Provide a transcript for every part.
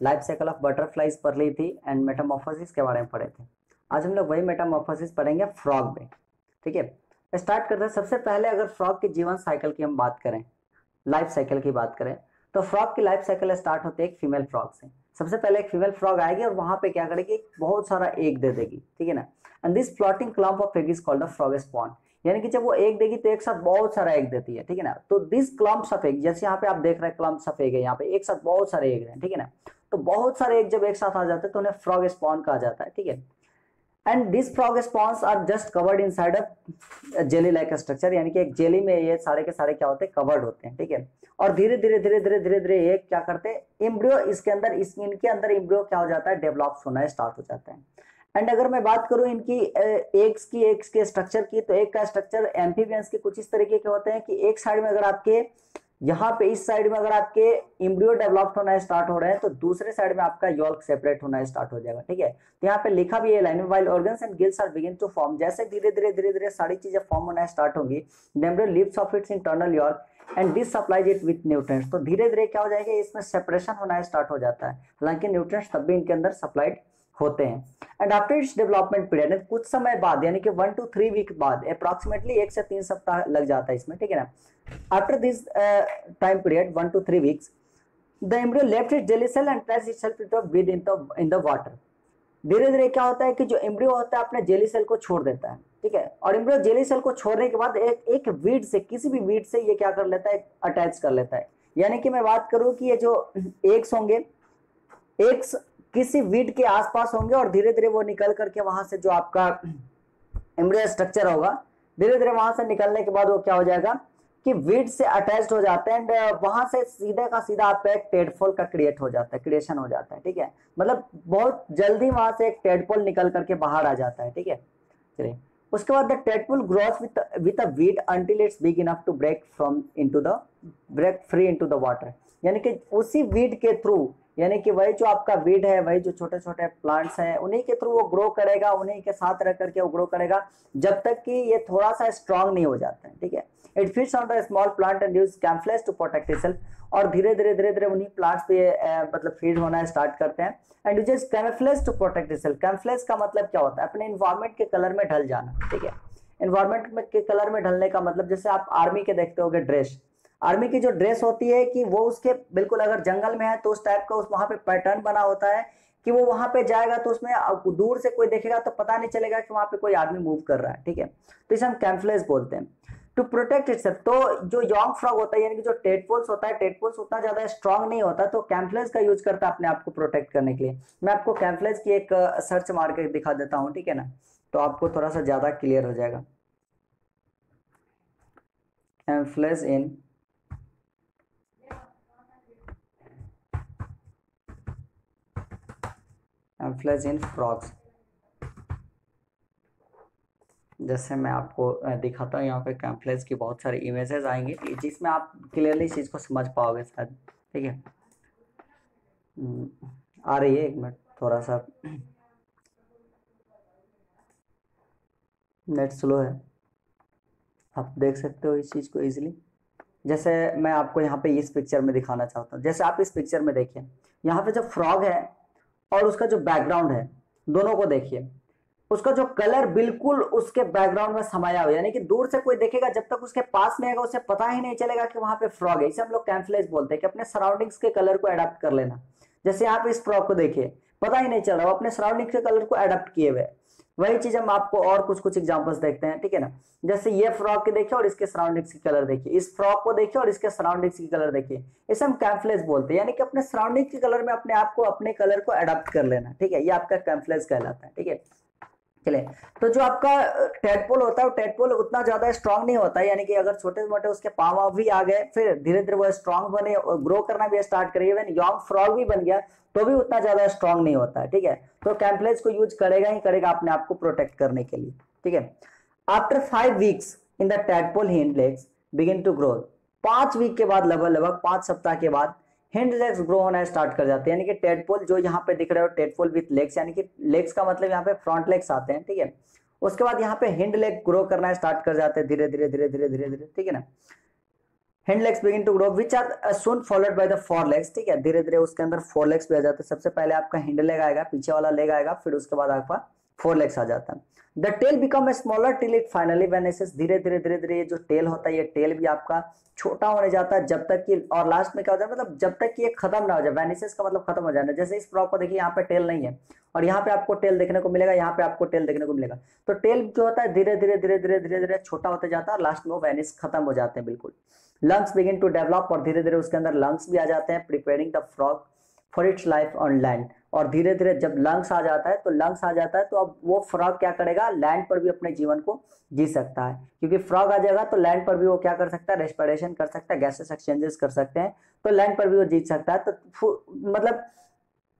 Life cycle of butterflies पढ़ ली थी and Metamorphosis के बारे में पढ़े थे। आज हम लोग वही मेटामॉर्फोसिस पढ़ेंगे फ्रॉग में। ठीक है, स्टार्ट करते हैं। सबसे पहले अगर फ्रॉग के जीवन साइकिल की हम बात करें, लाइफ साइकिल की बात करें, तो फ्रॉग की लाइफ साइकिल स्टार्ट होती है एक फीमेल फ्रॉग से। सबसे पहले एक फीमेल फ्रॉग आएगी और वहां पे क्या करेगी, बहुत सारा एग दे देगी। ठीक है ना, and this floating clump of egg is called the frog spawn. यानी कि जब वो एग देगी तो एक साथ बहुत सारा एग देती है। ठीक है ना, तो दिस क्लम्प्स ऑफ एग, जैसे यहाँ पे आप देख रहे हैं क्लम्प्स ऑफ एग है, यहाँ पे एक साथ बहुत सारे एग हैं। ठीक है ना, तो बहुत सारे एग जब एक साथ आ जाते हैं तो उन्हें फ्रॉग स्पॉन कहा जाता है। ठीक है, and this frog spawns are just covered inside a jelly like structure, यानी कि एक जेली में ये सारे के सारे क्या होते हैं, कवर्ड होते हैं। ठीक है, और धीरे धीरे धीरे धीरे धीरे धीरे ये क्या करते हैं, एम्ब्रियो इसके अंदर, इनके अंदर एम्ब्रियो क्या हो जाता है, डेवलप होना स्टार्ट हो जाता है। एंड अगर मैं बात करूं इनकी एग्स के स्ट्रक्चर की, तो एग का स्ट्रक्चर एम्फीबियंस के कुछ इस तरीके के होते हैं कि एक साइड में अगर आपके यहाँ पे इस साइड में अगर आपके एम्ब्रियो डेवलप होना स्टार्ट हो रहे हैं तो दूसरे साइड में आपका यॉल्क सेपरेट होना स्टार्ट हो जाएगा। ठीक है, तो यहाँ पे लिखा भी है लाइन में, while organs and gills are begin to form, जैसे धीरे धीरे धीरे धीरे सारी चीजें फॉर्म होना स्टार्ट होंगी, the embryo lives off its internal yolk and this supplies it with nutrients. तो धीरे धीरे क्या हो जाएगा, इसमें सेपरेशन होना स्टार्ट हो जाता है, हालांकि न्यूट्रिएंट्स तब भी इनके अंदर सप्लाइड होते हैं। And after its development period, कुछ समय बाद यानी कि 1 to 3 वीक बाद, अप्रॉक्सीमेटली 1 से 3 सप्ताह लग जाता है इसमें। ठीक है ना, after this time period 1 to 3 weeks, the embryo left its jelly cell and attached itself to the weed in the water। धीरे धीरे क्या होता है कि जो एम्ब्रियो होता है अपने जेली सेल को छोड़ देता है। ठीक है, और एम्ब्रियो जेली सेल को छोड़ने के बाद एक वीड से, किसी भी वीड से ये क्या कर लेता है, अटैच कर लेता है। यानी कि मैं बात करूं कि ये जो एग्स होंगे, एग्स किसी वीड के आसपास होंगे और धीरे धीरे वो निकल करके वहां से जो आपका एम्ब्रियो स्ट्रक्चर होगा, धीरे धीरे वहां से निकलने के बाद वो क्या हो जाएगा कि वीड से अटैच्ड हो जाते हैं एंड वहां से सीधे का सीधा आपका एक टेडपोल का क्रिएट हो जाता है, क्रिएशन हो जाता है। ठीक है, मतलब बहुत जल्दी वहां से एक टेडपोल निकल करके बाहर आ जाता है। ठीक है, चलिए उसके बाद the tadpole grows with a weed until it's big enough to break free into the water. यानी कि उसी वीड के थ्रू, यानी कि वही जो आपका वीड है, वही जो छोटे छोटे प्लांट्स हैं, उन्हीं के थ्रू वो ग्रो करेगा, उन्हीं के साथ रह करके वो ग्रो करेगा जब तक कि ये थोड़ा सा स्ट्रांग नहीं हो जाता है। ठीक है, it feeds on the small plant and use camouflage to protect itself, और धीरे धीरे धीरे धीरे उन्हीं प्लांट्स पे मतलब फीड होना स्टार्ट करते हैं and uses camouflage to protect itself. Camouflage का मतलब क्या होता है, अपने इन्वायरमेंट के कलर में ढल जाना। ठीक है, इन्वायरमेंट के कलर में ढलने का मतलब, जैसे आप आर्मी के देखते होगे ड्रेस, आर्मी की जो ड्रेस होती है कि वो उसके बिल्कुल, अगर जंगल में है तो उस टाइप का उस वहां पे पैटर्न बना होता है कि वो वहां पे जाएगा तो उसमें दूर से कोई देखेगा तो पता नहीं चलेगा कि वहां पे कोई आदमी मूव कर रहा है। ठीक है, तो इसे हम कैम्फ्लेज बोलते हैं। टू प्रोटेक्ट इटसेल्फ, तो जो यॉन्ग फ्रॉग होता है यानी कि जो टेडपोल्स होता है, टेडपोल्स उतना ज्यादा स्ट्रांग नहीं होता, तो कैम्फ्लेज का यूज करता है अपने आप को प्रोटेक्ट करने के लिए। मैं आपको कैम्फ्लेज की एक सर्च मार के दिखा देता हूँ। ठीक है ना, तो आपको थोड़ा सा ज्यादा क्लियर हो जाएगा। कैम्फ्लेज इन फ्रॉग्स, जैसे मैं आपको दिखाता हूँ, यहाँ पे कैम्फ्लेज की बहुत सारी इमेजेस आएंगी जिसमें आप क्लियरली इस चीज़ को समझ पाओगे शायद। ठीक है, आ रही है, एक मिनट, थोड़ा सा नेट स्लो है, आप देख सकते हो इस चीज़ को इजीली। जैसे मैं आपको यहाँ पे इस पिक्चर में दिखाना चाहता हूँ, जैसे आप इस पिक्चर में देखिए, यहाँ पे जो फ्रॉग है और उसका जो बैकग्राउंड है, दोनों को देखिए, उसका जो कलर बिल्कुल उसके बैकग्राउंड में समाया हुआ, यानी कि दूर से कोई देखेगा, जब तक उसके पास में आएगा उसे पता ही नहीं चलेगा कि वहां पे फ्रॉग है। इसे हम लोग कैम्फ्लेज बोलते हैं कि अपने सराउंडिंग्स के कलर को अडेप्ट कर लेना। जैसे आप इस फ्रॉग को देखिए, पता ही नहीं चल रहा, वो अपने सराउंडिंग के कलर को अडेप्ट किए हुए। वही चीज हम आपको और कुछ कुछ एग्जांपल्स देखते हैं। ठीक है ना, जैसे ये फ्रॉग के देखिए और इसके सराउंडिंग्स की कलर देखिए, इस फ्रॉग को देखिए और इसके सराउंडिंग्स की कलर देखिए, इसे हम कैम्फ्लेज बोलते हैं, यानी कि अपने सराउंडिंग के कलर में अपने आप को, अपने कलर को अडेप्ट कर लेना। ठीक है, ये आपका कैम्फ्लेज कहलाता है। ठीक है, चले, तो जो आपका टेडपोल होता है वो टेडपोल उतना ज्यादा स्ट्रांग नहीं होता है, यानी कि अगर छोटे मोटे उसके पाँव भी आ गए, फिर धीरे धीरे वो स्ट्रांग बने, ग्रो करना भी स्टार्ट करेगा, इवन यॉन्ग फ्रॉग भी बन गया तो भी उतना ज्यादा स्ट्रांग नहीं होता है। ठीक है, तो कैम्फ्लेज को यूज करेगा ही करेगा अपने आप को प्रोटेक्ट करने के लिए। ठीक है, after 5 weeks in the tadpole hind legs begin to grow, 5 week के बाद, लगभग लगभग 5 सप्ताह के बाद हिंड लेग्स ग्रो होना स्टार्ट कर जाते हैं, यानी कि टेडपोल जो यहाँ पे दिख रहे हो, टेडपोल विथ लेग्स, यानी कि लेग्स का मतलब यहाँ पे फ्रंट लेग्स आते हैं। ठीक है, उसके बाद यहाँ पे हिंड लेग ग्रो करना स्टार्ट कर जाते हैं धीरे धीरे धीरे धीरे धीरे धीरे। ठीक है ना, hind legs begin to grow which are soon followed by the four legs, ठीक है, धीरे धीरे उसके अंदर फोर लेग्स भी आ जाते हैं। सबसे पहले आपका हिंड लेग आएगा, पीछे वाला लेग आएगा, फिर उसके बाद आपका फोर लेग्स आ जाता है। The tail become smaller till it finally vanishes, धीरे धीरे ये जो टेल होता है ये टेल भी आपका छोटा होने जाता है जब तक कि, और लास्ट में क्या हो जाए मतलब जब तक कि ये खत्म ना हो जाए, वेनिसेस का मतलब खत्म हो जाना। जैसे इस फ्रॉग को देखिए यहाँ पे टेल नहीं है और यहाँ पे आपको टेल देखने को मिलेगा, यहाँ पे आपको टेल देखने को मिलेगा। तो टेल जो होता है धीरे धीरे छोटा होते जाता है और लास्ट में वो वेनिस खत्म हो जाते हैं बिल्कुल। लंग्स बिगिन टू डेवलप, और धीरे धीरे उसके अंदर लंग्स भी आ जाते हैं, preparing the frog for its life on land. और धीरे धीरे जब लंग्स आ जाता है तो अब वो फ्रॉग क्या करेगा, लैंड पर भी अपने जीवन को जी सकता है, क्योंकि फ्रॉग आ जाएगा तो लैंड पर भी वो क्या कर सकता है, रेस्पिरेशन कर सकता है, गैसेस एक्सचेंजेस कर सकते हैं, तो लैंड पर भी वो जी सकता है। तो मतलब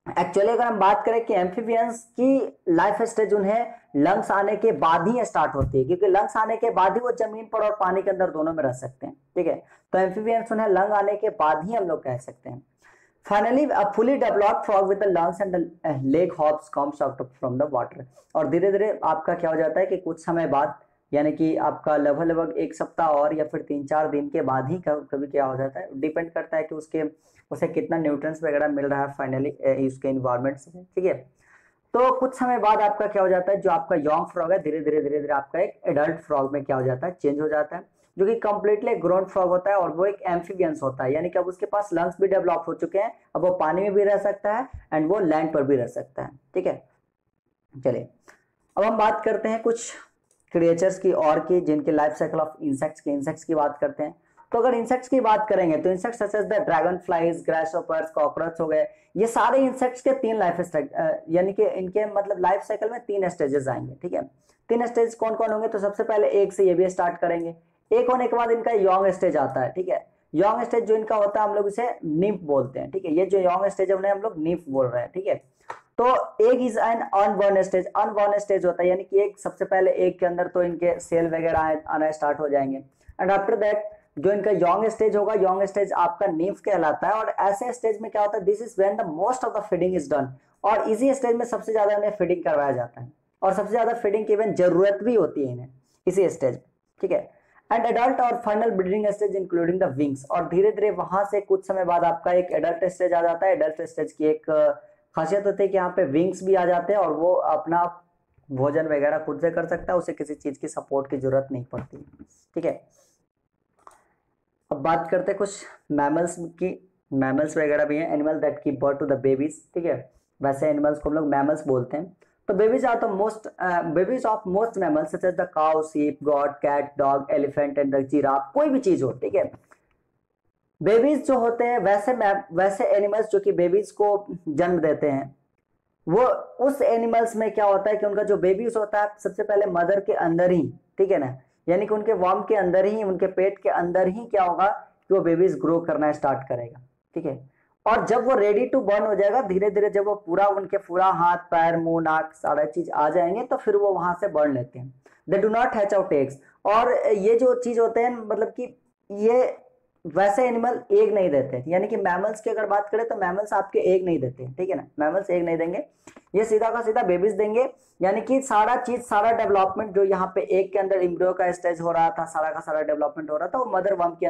एक्चुअली अगर हम बात करें कि एम्फीबियंस की लाइफ स्टेज उन्हें लंग्स आने के बाद ही स्टार्ट होती है, क्योंकि लंग्स आने के बाद ही वो जमीन पर और पानी के अंदर दोनों में रह सकते हैं, ठीक है। तो एम्फीबियंस उन्हें लंग आने के बाद ही हम लोग कह सकते हैं। Finally, a fully developed frog with the lungs and the leg hops comes out from the water. और धीरे धीरे आपका क्या हो जाता है कि कुछ समय बाद, यानी कि आपका लगभग एक सप्ताह और या फिर 3-4 दिन के बाद ही कभी क्या हो जाता है, डिपेंड करता है कि उसे कितना न्यूट्रिएंट्स वगैरह मिल रहा है फाइनली उसके इन्वायरमेंट से, ठीक है। तो कुछ समय बाद आपका क्या हो जाता है, जो आपका यंग फ्रॉग है धीरे धीरे आपका एक एडल्ट फ्रॉग में क्या हो जाता है, चेंज हो जाता है, जो कि कंप्लीटली ग्रोन फ्रॉग होता है और वो एक एम्फीबियंस होता है, यानी कि अब उसके पास लंग्स भी डेवलप हो चुके हैं, अब वो पानी में भी रह सकता है एंड वो लैंड पर भी रह सकता है, ठीक है। चलिए अब हम बात करते हैं कुछ क्रिएचर्स की और की जिनके लाइफ साइकिल ऑफ इंसेक्ट्स की बात करते हैं। तो अगर इंसेक्ट्स की बात करेंगे तो insects such as the dragonflies, grasshoppers, cockroach हो गए, ये सारे इंसेक्ट्स के 3 लाइफ स्टेज, यानी कि इनके मतलब लाइफ साइकिल में 3 स्टेजेस आएंगे, ठीक है। 3 स्टेज कौन कौन होंगे, तो सबसे पहले एक से ये भी स्टार्ट करेंगे। एक होने के बाद इनका यंग स्टेज आता है, ठीक है। यंग स्टेज जो इनका होता है हम लोग इसे निम्फ बोलते हैं, ठीक है। ये जो यंग स्टेज है उन्हें हम लोग निम्फ बोल रहे हैं, ठीक है। तो एक is an unborn stage, unborn stage होता है, यानी कि एक सबसे पहले एक के अंदर तो इनके सेल वगैरह आना स्टार्ट हो जाएंगे, एंड आफ्टर दैट जो इनका यंग स्टेज होगा, यंग स्टेज आपका निम्फ कहलाता है। और ऐसे स्टेज में क्या होता है, this is when the most of the feeding is done, और इसी स्टेज में सबसे ज्यादा इन्हें फीडिंग करवाया जाता है, और सबसे ज्यादा फीडिंग की इवन जरूरत भी होती है इन्हें इसी स्टेज में, ठीक है। एंड एडल्ट और final breeding stage including the wings, और धीरे धीरे वहां से कुछ समय बाद आपका एक एडल्ट स्टेज आ जाता है। एडल्ट स्टेज की एक खासियत होती है कि यहाँ पे विंग्स भी आ जाते हैं और वो अपना भोजन वगैरह खुद से कर सकता है, उसे किसी चीज की सपोर्ट की जरूरत नहीं पड़ती, ठीक है। अब बात करते हैं कुछ मैमल्स की, मैमल्स वगैरह भी हैं, animal that give birth to the babies, ठीक है। वैसे एनिमल्स को हम लोग मैमल्स बोलते हैं। तो babies are the babies of most mammals such as the cow, sheep, goat, cat, dog, elephant and the giraffe, कोई भी चीज हो, ठीक है। बेबीज जो होते हैं वैसे एनिमल्स जो कि बेबीज को जन्म देते हैं, वो उस एनिमल्स में क्या होता है कि उनका जो बेबीज होता है सबसे पहले मदर के अंदर ही, ठीक है ना, यानी कि उनके वॉर्म के अंदर ही, उनके पेट के अंदर ही क्या होगा कि वो बेबीज ग्रो करना स्टार्ट करेगा, ठीक है। और जब वो रेडी टू बर्न हो जाएगा, धीरे धीरे जब वो पूरा हाथ, पैर, मुंह, नाक सारा चीज आ जाएंगे तो फिर वो वहां से बर्न लेते हैं। They do not hatch out eggs, और ये जो चीज होते हैं मतलब कि ये वैसे एनिमल एग नहीं देते, यानी कि मैमल्स की अगर बात करें तो मैमल्स आपके एग नहीं देते, ठीक है ना, मैमल्स एग नहीं देंगे, ये सीधा का सीधा बेबीज देंगे। यानी कि सारा डेवलपमेंट जो यहाँ पे एग के अंदर एम्ब्रियो का स्टेज हो रहा था, सारा का सारा डेवलपमेंट हो रहा था, वो मदर वर्म के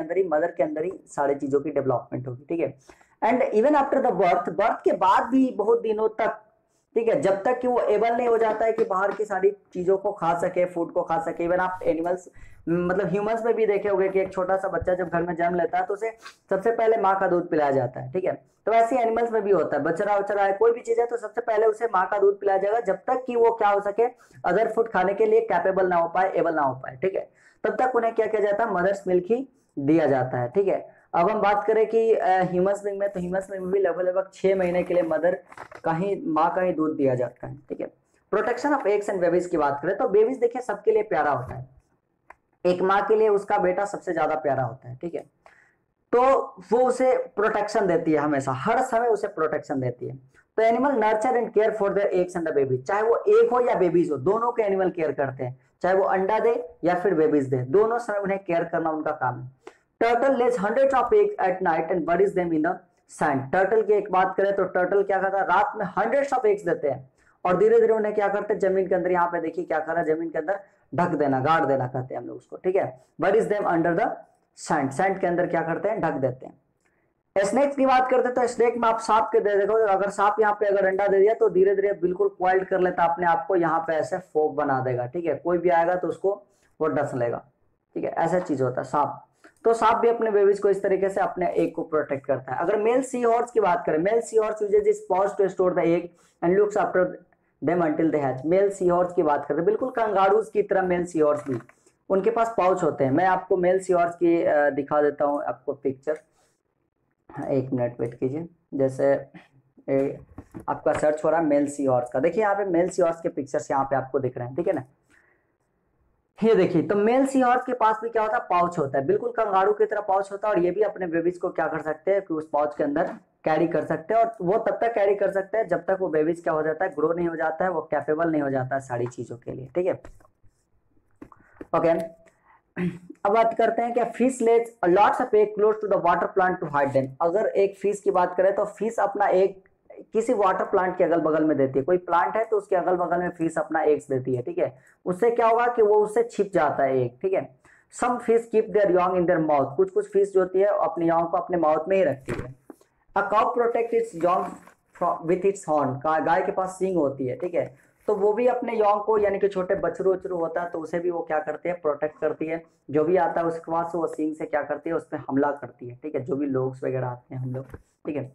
अंदर ही सारी चीजों की डेवलपमेंट होगी, ठीक है। And even after the birth के बाद भी बहुत दिनों तक, ठीक है, जब तक कि वो एबल नहीं हो जाता है कि बाहर की सारी चीजों को खा सके, फूड को खा सके। इवन आप एनिमल्स मतलब ह्यूमंस में भी देखे होंगे कि एक छोटा सा बच्चा जब घर में जन्म लेता है तो उसे सबसे पहले माँ का दूध पिलाया जाता है, ठीक है। तो ऐसे एनिमल्स में भी होता है, बछड़ा है, कोई भी चीज है तो सबसे पहले उसे माँ का दूध पिलाया जाएगा, जब तक कि वो क्या हो सके, अदर फूड खाने के लिए कैपेबल ना हो पाए, एबल ना हो पाए, ठीक है। तब तक उन्हें क्या किया जाता है, मदर्स मिल्क ही दिया जाता है, ठीक है। अब हम बात करें कि ह्यूमंस बीइंग में, तो ह्यूमंस में भी लगभग 6 महीने के लिए माँ का ही दूध दिया जाता है, ठीक है। Protection of eggs and babies की बात करें तो बेबीज देखिए सबके लिए प्यारा होता है, एक माँ के लिए उसका बेटा सबसे ज्यादा प्यारा होता है, ठीक है। तो वो उसे प्रोटेक्शन देती है, हमेशा हर समय उसे प्रोटेक्शन देती है। तो animal nurture and care for their eggs and the babies, चाहे वो एग हो या बेबीज हो, दोनों के एनिमल केयर करते हैं, चाहे वो अंडा दे या फिर बेबीज दे, दोनों समय उन्हें केयर करना उनका काम है। Turtle lays hundreds of eggs at night and buries them in the sand. Turtle की एक बात करें तो टर्टल क्या करता है, रात में हंड्रेड्स ऑफ एग्स देते हैं और धीरे धीरे उन्हें क्या करते हैं, जमीन के अंदर, यहाँ पे देखिए क्या कर रहा है, जमीन के अंदर ढक देना, गाड़ देना कहते हैं हम लोग उसको, ठीक है। Buries them under the sand, sand के अंदर क्या करते हैं, ढक देते हैं। स्नेक की बात करते हैं तो स्नेक में आप सांप के दे देखो, अगर सांप यहाँ पे अगर अंडा दे दिया तो धीरे धीरे बिल्कुल क्वाइल्ड कर लेता अपने आप को, यहाँ पे ऐसे फोक बना देगा, ठीक है, कोई भी आएगा तो उसको वो डस लेगा, ठीक है, ऐसा चीज होता है सांप। तो सांप भी अपने बेबीज को इस तरीके से अपने एग को प्रोटेक्ट करता है। अगर मेल सी हॉर्स की बात करें, male seahorse uses this pouch to store the egg and looks after them until they hatch. Male seahorse की बात करते हैं, बिल्कुल कंगारूज की तरह मेल सी हॉर्स भी, उनके पास पाउच होते हैं। मैं आपको मेल सी हॉर्स की दिखा देता हूँ आपको पिक्चर, एक मिनट वेट कीजिए। जैसे आपका सर्च हो रहा है मेल सी हॉर्स का, देखिए यहाँ पे मेल सी हॉर्स के पिक्चर्स यहाँ पे आपको दिख रहे हैं, ठीक है ना। ये देखिए, तो मेल सी हॉर्स के पास भी क्या होता है, पाउच होता है, बिल्कुल कंगारू की तरह पाउच होता है। और ये भी अपने बेबीज को क्या कर सकते हैं कि उस पाउच के अंदर कैरी कर सकते हैं, और वो तब तक कैरी कर सकते हैं जब तक वो बेबीज क्या हो जाता है, ग्रो नहीं हो जाता है, वो कैपेबल नहीं हो जाता है सारी चीजों के लिए, ठीक है। ओके, अब बात करते हैं कि fish lays lots of egg close to the water plant to hide them. अगर एक फिश की बात करें तो फिश अपना एग किसी वाटर प्लांट के अगल बगल में देती है, कोई प्लांट है तो उसके अगल बगल में फिश अपना एग्स देती है, ठीक है। उससे क्या होगा कि वो उससे छिप जाता है एग, ठीक है। Some fish keep their young in their mouth, कुछ कुछ फिश जो होती है अपने यॉन्ग को अपने माउथ में ही रखती है। A cow protect its young with its horn, गाय के पास सींग होती है, ठीक है, तो वो भी अपने यॉन्ग को, यानी कि छोटे बछरू उछरू होता है तो उसे भी वो क्या करती है, प्रोटेक्ट करती है। जो भी आता है उसके पास वो सींग से क्या करती है, उस पर हमला करती है, ठीक है, जो भी लोग वगैरह आते हैं हम लोग, ठीक है।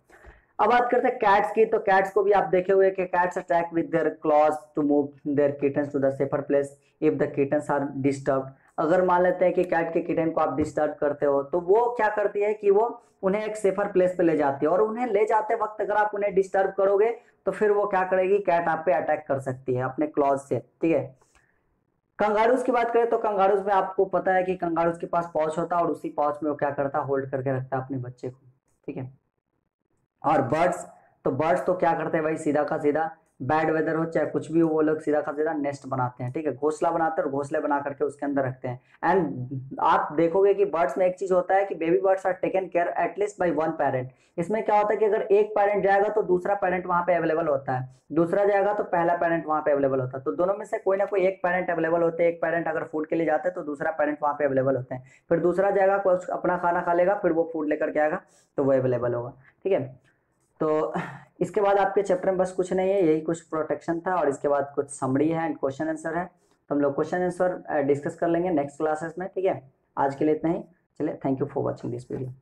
अब बात करते हैं कैट्स की, तो कैट्स को भी आप देखे हुए कि cats attack with their claws to move their kittens to the safer place if the kittens are disturbed. अगर मान लेते हैं कि कैट के किटन को आप डिस्टर्ब करते हो तो वो क्या करती है कि वो उन्हें एक सेफर प्लेस पे ले जाती है, और उन्हें ले जाते वक्त अगर आप उन्हें डिस्टर्ब करोगे तो फिर वो क्या करेगी, कैट आप पे अटैक कर सकती है अपने क्लॉज से, ठीक है। कंगारूज की बात करें तो कंगारूज में आपको पता है कि कंगारूज के पास पाउच होता है, और उसी पाउच में वो क्या करता है, होल्ड करके रखता है अपने बच्चे को, ठीक है। और बर्ड्स, तो बर्ड्स तो क्या करते हैं भाई, सीधा का सीधा बैड वेदर हो चाहे कुछ भी हो, वो लोग सीधा का सीधा नेस्ट बनाते हैं, ठीक है, घोंसला बनाते हैं और घोंसले बना करके उसके अंदर रखते हैं। एंड आप देखोगे कि बर्ड्स में एक चीज होता है कि baby birds are taken care at least by one parent. इसमें क्या होता है कि अगर एक पेरेंट जाएगा तो दूसरा पेरेंट वहां पे अवेलेबल होता है, दूसरा जाएगा तो पहला पेरेंट वहां पे अवेलेबल होता है, तो दोनों में से कोई ना कोई एक पेरेंट अवेलेबल होते हैं। एक पेरेंट अगर फूड के लिए जाता है तो दूसरा पेरेंट वहां पे अवेलेबल होता है, फिर दूसरा जाएगा कुछ अपना खाना खा लेगा, फिर वो फूड लेकर के आएगा तो वो अवेलेबल होगा, ठीक है। तो इसके बाद आपके चैप्टर में बस कुछ नहीं है, यही कुछ प्रोटेक्शन था, और इसके बाद कुछ समरी है एंड क्वेश्चन आंसर है, तो हम लोग क्वेश्चन आंसर डिस्कस कर लेंगे नेक्स्ट क्लासेस में, ठीक है। आज के लिए इतना ही, चलिए, thank you for watching this video.